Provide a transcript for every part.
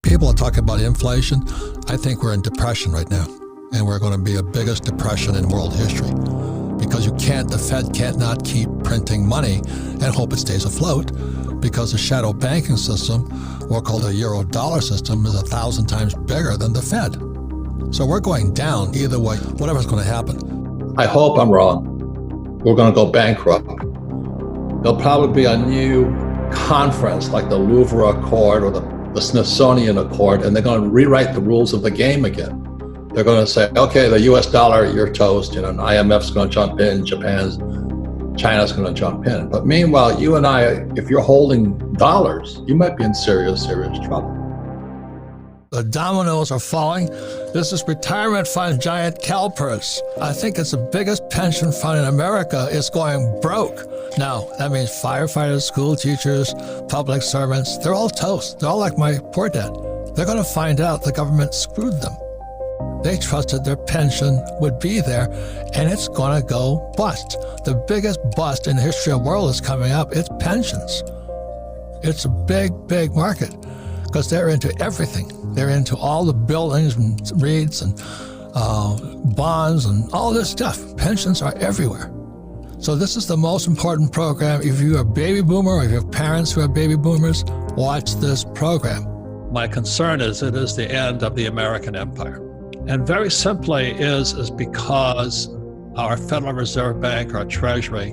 People are talking about inflation. I think we're in depression right now, and we're going to be the biggest depression in world history because the Fed can't not keep printing money and hope it stays afloat because the shadow banking system, or called the euro dollar system, is 1,000 times bigger than the Fed. So we're going down either way, whatever's going to happen. I hope I'm wrong. We're going to go bankrupt. There'll probably be a new conference like the Louvre Accord or the Smithsonian Accord, and they're going to rewrite the rules of the game again. They're going to say, okay, the US dollar, you're toast, and IMF's going to jump in, China's going to jump in. But meanwhile, you and I, if you're holding dollars, you might be in serious, serious trouble. The dominoes are falling. This is retirement fund giant CalPERS. I think it's the biggest pension fund in America. It's going broke. Now, that means firefighters, school teachers, public servants, they're all toast. They're all like my poor dad. They're going to find out the government screwed them. They trusted their pension would be there, and it's going to go bust. The biggest bust in the history of the world is coming up. It's pensions. It's a big, big market because they're into everything. They're into all the buildings and REITs and bonds and all this stuff. Pensions are everywhere. So this is the most important program. If you're a baby boomer or if you have parents who are baby boomers, watch this program. My concern is it is the end of the American empire. And very simply is because our Federal Reserve Bank, our Treasury,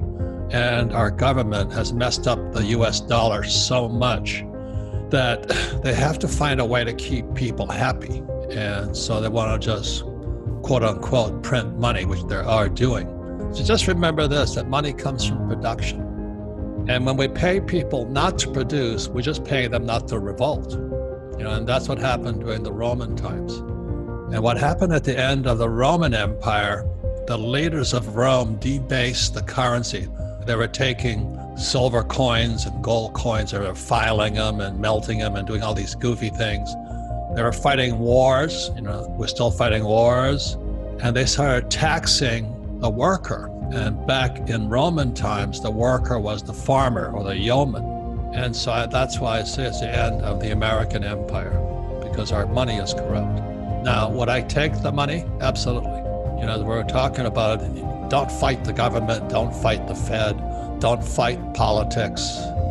and our government has messed up the US dollar so much that they have to find a way to keep people happy. And so they want to just, quote unquote, print money, which they are doing. So just remember this, that money comes from production. And when we pay people not to produce, we're just paying them not to revolt. And that's what happened during the Roman times. And what happened at the end of the Roman Empire, the leaders of Rome debased the currency. They were taking silver coins and gold coins, they were filing them and melting them and doing all these goofy things. They were fighting wars, we're still fighting wars, and they started taxing the worker. And back in Roman times, the worker was the farmer or the yeoman. And so that's why I say it's the end of the American empire, because our money is corrupt. Now, would I take the money? Absolutely. We're talking about it. Don't fight the government, don't fight the Fed, don't fight politics.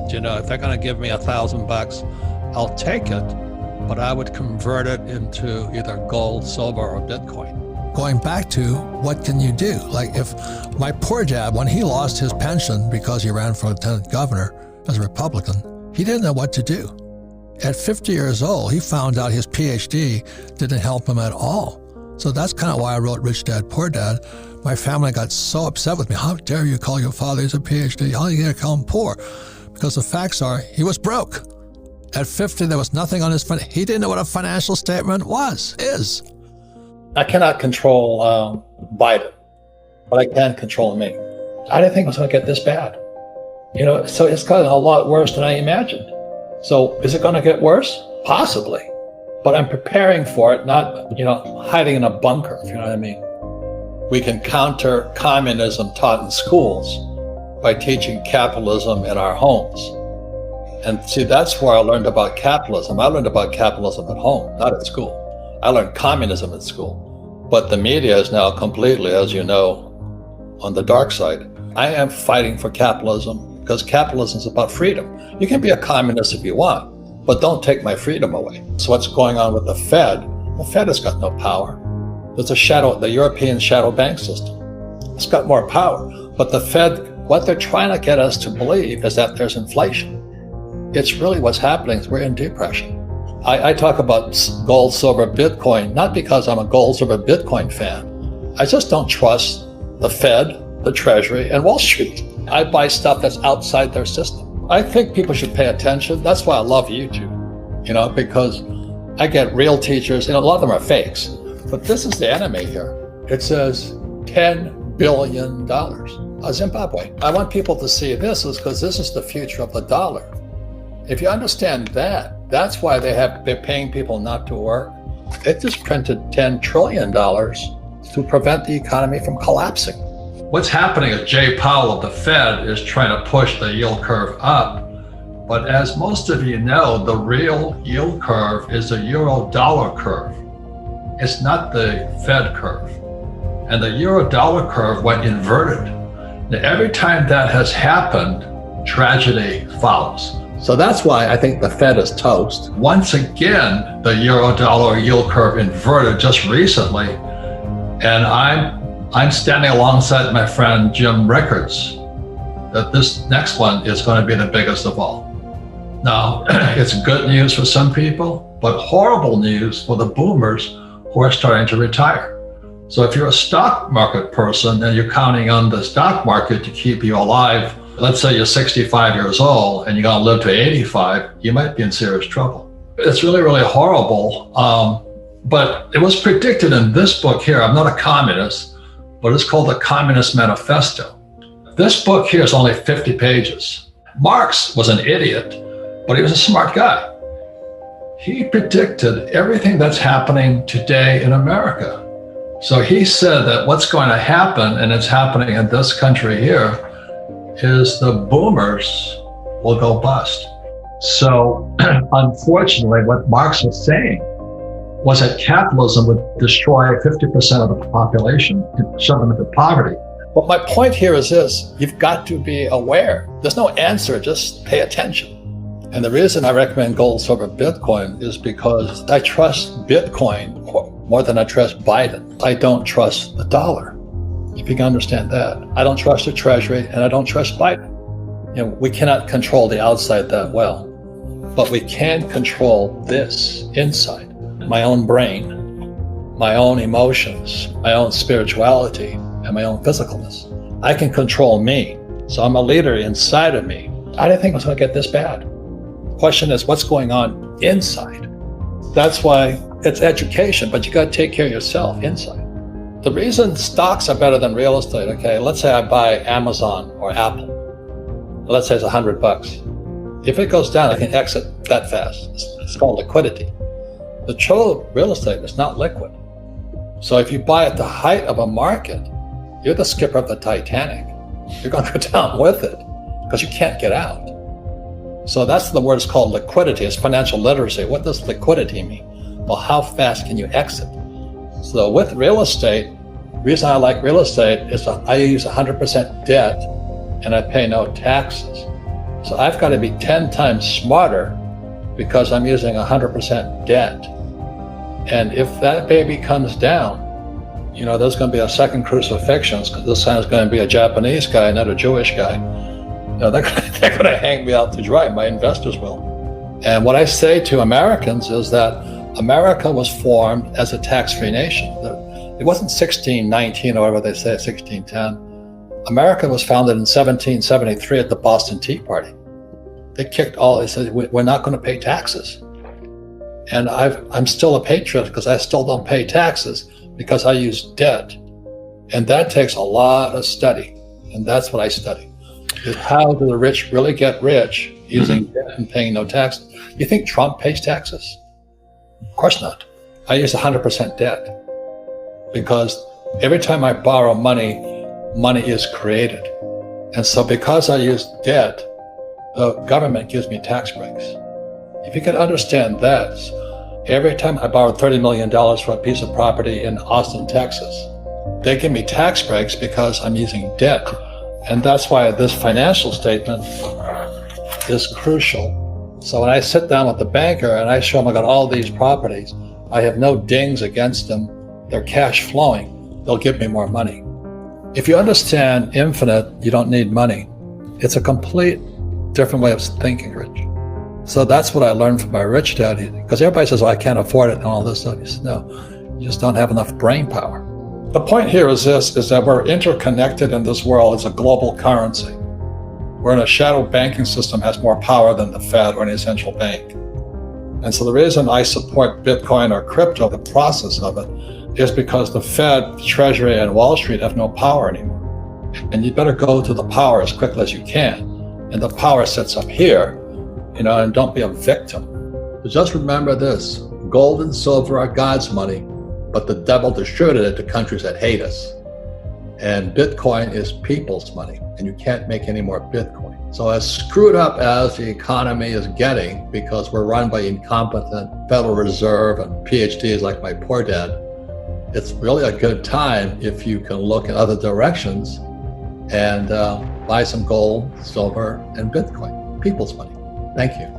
If they're going to give me $1,000, I'll take it, but I would convert it into either gold, silver, or Bitcoin. Going back to what can you do? Like if my poor dad, when he lost his pension because he ran for lieutenant governor as a Republican, he didn't know what to do. At 50 years old, he found out his PhD didn't help him at all. So that's kind of why I wrote Rich Dad, Poor Dad. My family got so upset with me. How dare you call your father, he's a PhD? How are you going to call him poor? Because the facts are, he was broke. At 50, there was nothing on his phone. He didn't know what a financial statement is. I cannot control Biden, but I can control me. I didn't think it was going to get this bad. So it's gotten a lot worse than I imagined. So is it going to get worse? Possibly. But I'm preparing for it, not, hiding in a bunker, if you know what I mean. We can counter communism taught in schools by teaching capitalism in our homes. And see, that's where I learned about capitalism. I learned about capitalism at home, not at school. I learned communism at school. But the media is now completely, as you know, on the dark side. I am fighting for capitalism because capitalism is about freedom. You can be a communist if you want, but don't take my freedom away. So what's going on with the Fed? The Fed has got no power. There's the European shadow bank system. It's got more power. But the Fed, what they're trying to get us to believe is that there's inflation. It's really what's happening is we're in depression. I talk about gold, silver, Bitcoin, not because I'm a gold, silver, Bitcoin fan. I just don't trust the Fed, the Treasury, and Wall Street. I buy stuff that's outside their system. I think people should pay attention. That's why I love YouTube, because I get real teachers, a lot of them are fakes, but this is the enemy here. It says $10 billion. Zimbabwe. I want people to see this because this is the future of the dollar. If you understand that, that's why they're paying people not to work. They just printed $10 trillion to prevent the economy from collapsing. What's happening is Jay Powell of the Fed is trying to push the yield curve up But as most of you know, the real yield curve is the euro-dollar curve. It's not the Fed curve. And the euro-dollar curve went inverted. Now, every time that has happened, tragedy follows. So that's why I think the Fed is toast. Once again, the euro-dollar yield curve inverted just recently. And I'm standing alongside my friend Jim Rickards that this next one is going to be the biggest of all. Now, it's good news for some people, but horrible news for the boomers who are starting to retire. So if you're a stock market person and you're counting on the stock market to keep you alive, let's say you're 65 years old and you're going to live to 85, you might be in serious trouble. It's really, really horrible. But it was predicted in this book here. I'm not a communist, but it's called the Communist Manifesto. This book here is only 50 pages. Marx was an idiot, but he was a smart guy. He predicted everything that's happening today in America. So he said that what's going to happen, and it's happening in this country here, is the boomers will go bust. So unfortunately, what Marx was saying was that capitalism would destroy 50% of the population and shove them into poverty. But my point here is this: you've got to be aware. There's no answer, just pay attention. And the reason I recommend gold, silver, Bitcoin is because I trust Bitcoin more than I trust Biden. I don't trust the dollar, if you can understand that. I don't trust the Treasury and I don't trust Biden. You know, we cannot control the outside that well, but we can control this inside. My own brain, my own emotions, my own spirituality, and my own physicalness. I can control me. So I'm a leader inside of me. I didn't think it was going to get this bad. Question is, what's going on inside? That's why it's education, but you got to take care of yourself inside. The reason stocks are better than real estate, okay, let's say I buy Amazon or Apple. Let's say it's $100. If it goes down, I can exit that fast. It's called liquidity. The true real estate is not liquid. So if you buy at the height of a market, you're the skipper of the Titanic. You're going to go down with it because you can't get out. So that's the word. It's called liquidity. It's financial literacy. What does liquidity mean? Well, how fast can you exit? So with real estate, the reason I like real estate is that I use 100% debt and I pay no taxes. So I've got to be 10 times smarter because I'm using 100% debt. And if that baby comes down, you know, there's going to be a second crucifixion. This time it's going to be a Japanese guy, not a Jewish guy. You know, they're going to hang me out to dry. My investors will. And what I say to Americans is that America was formed as a tax-free nation. It wasn't 1619 or whatever they say, 1610. America was founded in 1773 at the Boston Tea Party. They said, we're not going to pay taxes. And I'm still a patriot because I still don't pay taxes because I use debt. And that takes a lot of study. And that's what I study. Is how do the rich really get rich using debt and paying no taxes? You think Trump pays taxes? Of course not. I use 100% debt because every time I borrow money, money is created. And so because I use debt, the government gives me tax breaks. If you can understand that, every time I borrow $30 million for a piece of property in Austin, Texas, they give me tax breaks because I'm using debt. And that's why this financial statement is crucial. So when I sit down with the banker and I show them I got all these properties, I have no dings against them, they're cash flowing, they'll give me more money. If you understand infinite, you don't need money. It's a complete different way of thinking, Rich. So that's what I learned from my rich dad, because everybody says, oh, I can't afford it and all this stuff. He said, no, you just don't have enough brain power. The point here is this, is that we're interconnected in this world as a global currency. We're in a shadow banking system has more power than the Fed or any central bank. And so the reason I support Bitcoin or crypto, the process of it, is because the Fed, the Treasury, and Wall Street have no power anymore. And you better go to the power as quickly as you can. And the power sits up here, you know, and don't be a victim. So just remember this, gold and silver are God's money, but the devil distributed it to countries that hate us. And Bitcoin is people's money. and you can't make any more Bitcoin. So as screwed up as the economy is getting, because we're run by incompetent Federal Reserve and PhDs like my poor dad, it's really a good time if you can look in other directions and buy some gold, silver, and Bitcoin, people's money. Thank you.